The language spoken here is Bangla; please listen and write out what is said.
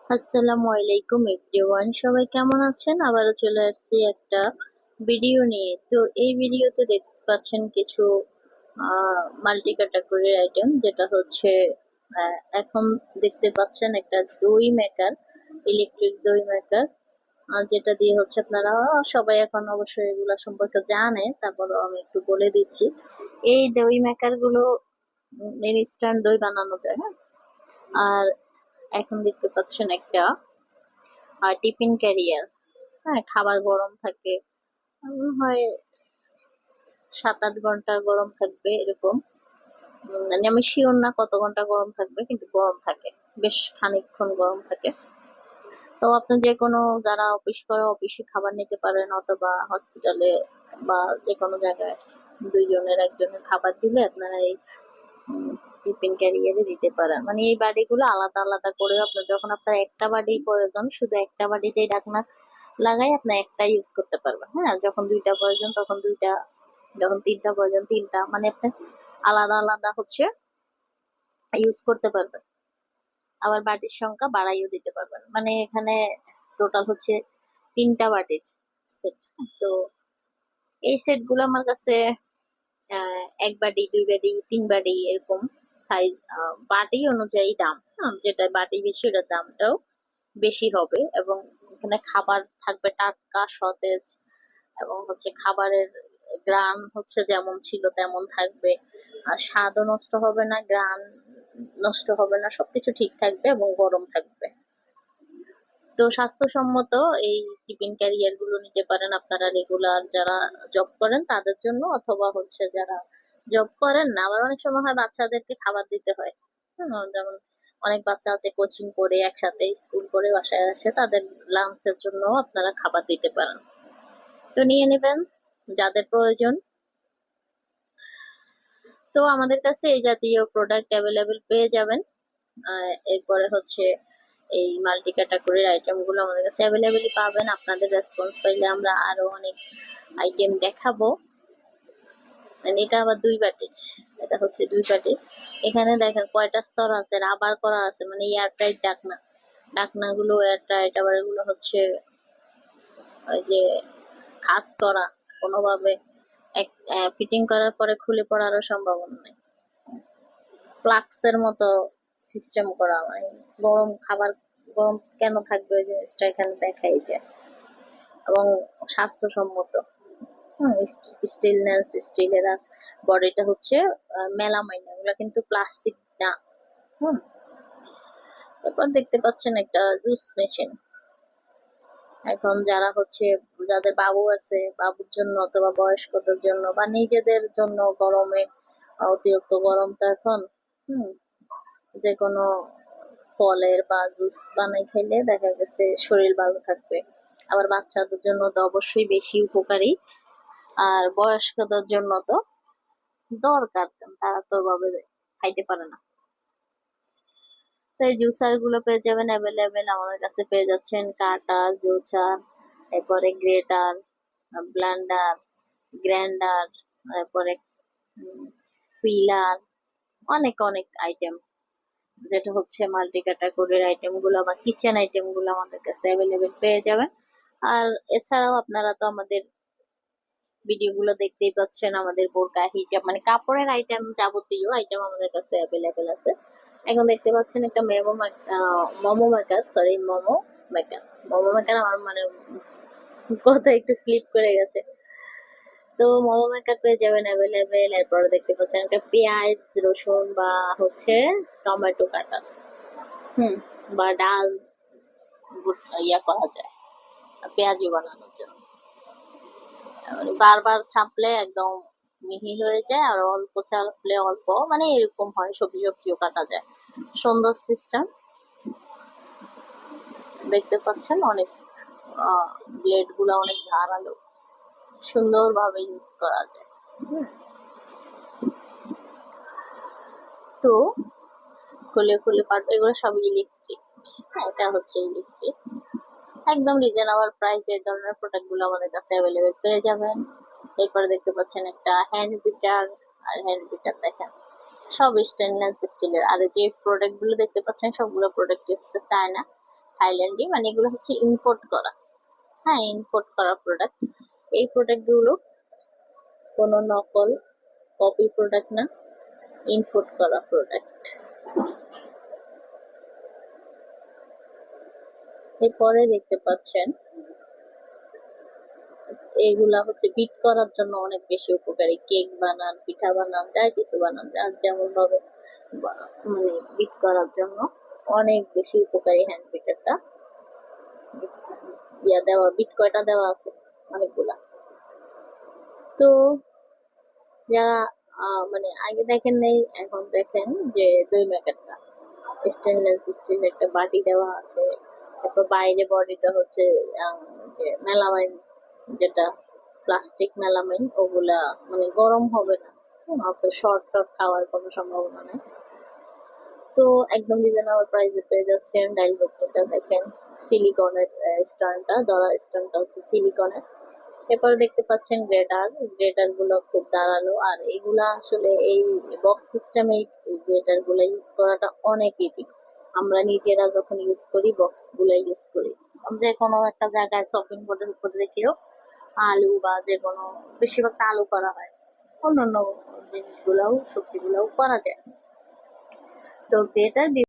আসসালামু আলাইকুম এভরিওয়ান, সবাই কেমন আছেন? আবারও চলে আসছি একটা ভিডিও নিয়ে। তো এই ভিডিওতে দেখতে পাচ্ছেন কিছু মাল্টি ক্যাটাগরির আইটেম, যেটা হচ্ছে এখন দেখতে পাচ্ছেন একটা দই মেকার, ইলেকট্রিক দই মেকার, যেটা দিয়ে হচ্ছে আপনারা সবাই এখন অবশ্যই এগুলা সম্পর্কে জানে, তারপরেও আমি একটু বলে দিচ্ছি। এই দই মেকার গুলো ইনস্ট্যান্ট দই বানানো যায়, হ্যাঁ। আর এখন দেখতে পাচ্ছেন একটা টিফিন ক্যারিয়ার, হ্যাঁ, খাবার গরম থাকে, হয় 7-8 ঘন্টা গরম থাকবে এরকম। মানে আমি শিওর না কত ঘন্টা গরম থাকবে, কিন্তু গরম থাকে, বেশ খানিকক্ষণ গরম থাকে। তো আপনি যে কোনো, যারা অফিস করে অফিসে খাবার নিতে পারেন, অথবা হসপিটালে বা যে কোনো জায়গায় দুইজনের একজনের খাবার দিলে আপনারা এই টিফিন ক্যারিয়ারে দিতে পারেন। মানে এই বাটিগুলো আলাদা আলাদা করে আপনার, যখন আপনার একটা বাটি প্রয়োজন শুধু একটা বাটিতেই ঢাকনা লাগাই আপনি একটা ইউজ করতে পারবেন, হ্যাঁ। যখন দুইটা প্রয়োজন তখন দুইটা, যখন তিনটা প্রয়োজন তিনটা, মানে আপনি আলাদা আলাদা হচ্ছে ইউজ করতে পারবেন। আবার বাটির সংখ্যা বাড়াইও দিতে পারবেন। মানে এখানে টোটাল হচ্ছে 3টা বাটির সেট। তো এই সেট গুলো আমার কাছে 1 বাটি, 2 বাটি, 3 বাটি এরকম সাইজ, বাটি অনুযায়ী দাম, হ্যাঁ। যেটা বাটি বেশি ওটার দামটাও বেশি হবে। এবং এখানে খাবার থাকবে টাটকা সতেজ, এবং হচ্ছে খাবারের গ্রান হচ্ছে যেমন ছিল তেমন থাকবে। আর স্বাদও নষ্ট হবে না, গ্রান নষ্ট হবে না, সবকিছু ঠিক থাকবে এবং গরম থাকবে। তো স্বাস্থ্যসম্মত এই টিফিন ক্যারিয়ার গুলো নিতে পারেন আপনারা রেগুলার যারা জব করেন তাদের জন্য, অথবা হচ্ছে যারা জব করেন না, আবার অনেক সময় হয় বাচ্চাদেরকে খাবার দিতে হয়। যেমন অনেক বাচ্চা আছে কোচিং করে একসাথে স্কুল করে বাসায় আসে, তাদের লাঞ্চের জন্য আপনারা খাবার দিতে পারেন। তো নিয়ে নেবেন যাদের প্রয়োজন। তো আমাদের কাছে এই জাতীয় প্রোডাক্ট অ্যাভেলেবেল পেয়ে যাবেন। এরপরে হচ্ছে এই মাল্টি ক্যাটাগরির আইটেম গুলো আমাদের কাছে অ্যাভেলেবেলই পাবেন। আপনাদের রেসপন্স পাইলে আমরা আরো অনেক আইটেম দেখাবো। মানে এটা আবার 2 বাটির, এটা হচ্ছে 2 বাটির। এখানে দেখেন কয়টা স্তর আছে, রাবার করা আছে, মানে এয়ার টাইট ঢাকনা, ঢাকনাগুলো এয়ার টাইট। আবার এগুলো হচ্ছে ওই যে কাজ করা, কোনোভাবে ফিটিং করার পরে খুলে পড়ারও সম্ভাবনা নেই। ফ্লাক্সের মতো সিস্টেম করা, মানে গরম খাবার গরম কেন থাকবে ওই জিনিসটা এখানে দেখাই যায়। এবং স্বাস্থ্যসম্মত, স্টেনলেস স্টিলের। আর বডিটা হচ্ছে মেলামাইন, এগুলো কিন্তু প্লাস্টিক না। হুম। তারপর দেখতে পাচ্ছেন একটা জুস মেশিন। এখন যারা হচ্ছে, যাদের বাবু আছে, বাবুর জন্য অথবা বয়স্কদের জন্য বা নিজেদের জন্য, গরমে অতিরিক্ত গরম তো এখন, হুম, যে কোনো ফলের বা জুস বানাই খাইলে দেখা গেছে শরীর ভালো থাকবে। আবার বাচ্চাদের জন্য তো অবশ্যই বেশি উপকারী, আর বয়স্কদের জন্য তো দরকার, কারণ তারা তো এভাবে খাইতে পারে না। তো এই জুসার গুলো পেয়ে যাবেন অ্যাভেলেবেল। আমাদের কাছে পেয়ে যাচ্ছেন কাটার, জুসার, এরপরে গ্রেটার, ব্লেন্ডার, গ্রাইন্ডার, তারপরে পিলার, অনেক অনেক আইটেম, যেটা হচ্ছে মাল্টি ক্যাটাগরির আইটেম গুলো বা কিচেন আইটেম গুলো আমাদের কাছে অ্যাভেলেবেল পেয়ে যাবেন। আর এছাড়াও আপনারা তো আমাদের ভিডিও গুলো দেখতেই পাচ্ছেন, আমাদের বোরকা হিজাব মানে কাপড়ের আইটেম, যাবতীয় আইটেম আমাদের কাছে অ্যাভেলেবেল আছে। এখন দেখতে পাচ্ছেন একটা momo maker, sorry momo maker, momo maker আমার মানে কথা একটু স্লিপ করে গেছে। তো মোমো মেকার পেয়ে যাবেন অ্যাভেলেবেল। এরপরে দেখতে পাচ্ছেন একটা পেঁয়াজ রসুন বা হচ্ছে টমেটো কাটা, হুম, বা ডাল ইয়া করা যায় পেঁয়াজি বানানোর জন্য। মানে বারবার ছাপলে একদম মিহি হয়ে যায়, আর অল্প ছাপলে অল্প, মানে এরকম হয়। সবজি সবজিও কাটা যায়, সুন্দর সিস্টেম। দেখতে পাচ্ছেন অনেক ব্লেড গুলা অনেক ধারালো, সুন্দর ভাবে ইউজ করা যায়। হুম। তো খুলে খুলে পারবো, এগুলো সব ইলেকট্রিক। এটা হচ্ছে ইলেকট্রিক, একদম রিজনেবল প্রাইস এই ধরনের প্রোডাক্ট গুলো আমাদের কাছে অ্যাভেলেবেল পেয়ে যাবেন। এরপরে দেখতে পাচ্ছেন একটা হ্যান্ড বিটার। আর হ্যান্ড বিটার দেখেন সব স্টেনলেস স্টিলের। আর যে প্রোডাক্ট গুলো দেখতে পাচ্ছেন সবগুলো প্রোডাক্ট হচ্ছে চায়না, থাইল্যান্ডে, মানে এগুলো হচ্ছে ইম্পোর্ট করা। হ্যাঁ, ইম্পোর্ট করা প্রোডাক্ট। এই প্রোডাক্ট গুলো কোনো নকল কপি প্রোডাক্ট না, ইম্পোর্ট করা প্রোডাক্ট। এরপরে দেখতে পাচ্ছেন এইগুলা হচ্ছে বিট করার জন্য অনেক বেশি উপকারী। কেক বানান, পিঠা বানান, যা কিছু বানান, যার যেমন ভাবে মানে বিট করার জন্য অনেক বেশি উপকারী হ্যান্ড বিটারটা। ইয়া দেওয়া, বিট কয়টা দেওয়া আছে, অনেকগুলা। তো যারা মানে আগে দেখেন নাই, এখন দেখেন যে দই মেকারটা স্টেনলেস স্টিল একটা বাটি দেওয়া আছে। তারপর বাইরে বডিটা হচ্ছে যে মেলামাইন, যেটা প্লাস্টিক মেলামাইন, ওগুলা মানে গরম হবে না, অত শর্ট টর্ট খাওয়ার কোনো সম্ভাবনা নেই। তো একদম রিজনেবল প্রাইসে পেয়ে যাচ্ছেন। ডাইল ঘুগনিটা দেখেন, সিলিকনের স্ট্যান্ডটা, ধরা স্ট্যান্ডটা হচ্ছে সিলিকনের। এরপরে দেখতে পাচ্ছেন গ্রেটার। গ্রেটার গুলো খুব ধারালো, আর এগুলা আসলে এই বক্স সিস্টেমে এই গ্রেটার গুলো ইউজ করাটা অনেক ইজি। আমরা নিজেরা যখন ইউজ করি বক্স গুলো ইউজ করি, যে কোনো একটা জায়গায় শপিং বোর্ডের উপর রেখেও আলু বা যে কোনো, বেশিরভাগ আলু করা হয়, অন্যান্য জিনিসগুলাও সবজিগুলাও করা যায়। তো গ্রেটার